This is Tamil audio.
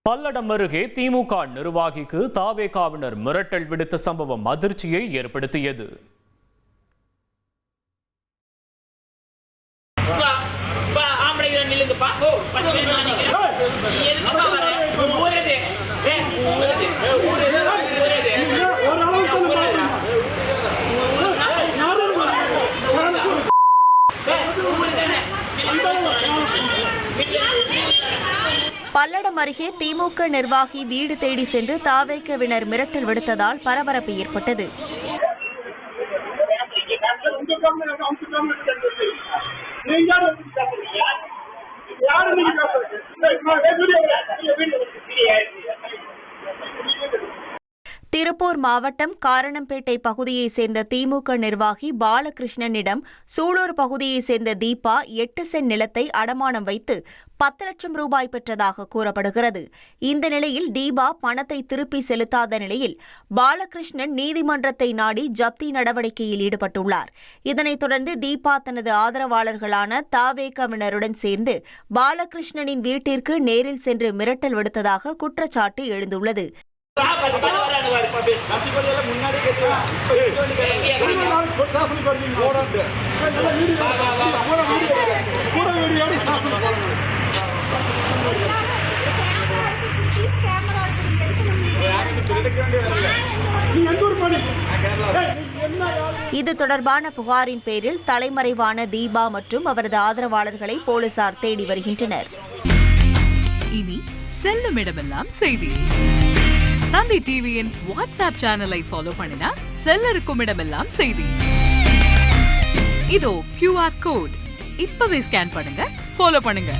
பல்லடம் அருகே திமுக நிர்வாகிக்கு தாவேகாவினர் மிரட்டல் விடுத்த சம்பவம் அதிர்ச்சியை ஏற்படுத்தியது. பல்லடம் அருகே திமுக நிர்வாகி வீடு தேடி சென்று தாவேகவினர் மிரட்டல் விடுத்ததால் பரபரப்பு ஏற்பட்டது. திருப்பூர் மாவட்டம் காரணம்பேட்டை பகுதியைச் சேர்ந்த திமுக நிர்வாகி பாலகிருஷ்ணனிடம் சூலூர் பகுதியைச் சேர்ந்த தீபா 8 சென்ட் நிலத்தை அடமானம் வைத்து 10 லட்சம் ரூபாய் பெற்றதாக கூறப்படுகிறது. இந்த நிலையில் தீபா பணத்தை திருப்பி செலுத்தாத நிலையில் பாலகிருஷ்ணன் நீதிமன்றத்தை நாடி ஜப்தி நடவடிக்கையில் ஈடுபட்டுள்ளார். இதனைத் தொடர்ந்து தீபா தனது ஆதரவாளர்களான தாவேகவினருடன் சேர்ந்து பாலகிருஷ்ணனின் வீட்டிற்கு நேரில் சென்று மிரட்டல் விடுத்ததாக குற்றச்சாட்டு எழுந்துள்ளது. இது தொடர்பான புகாரின் பேரில் தலைமறைவான தீபா மற்றும் அவரது ஆதரவாளர்களை போலீசார் தேடி வருகின்றனர். இனி செல்லும் இடமெல்லாம் செய்தி. தந்தை டிவியின் வாட்ஸ்அப் சேனலை ஃபாலோ பண்ணினா செல்லருக்கும் இடமெல்லாம் செய்தி. இதோ QR கோட் இப்பவே ஸ்கேன் பண்ணுங்க, ஃபாலோ பண்ணுங்க.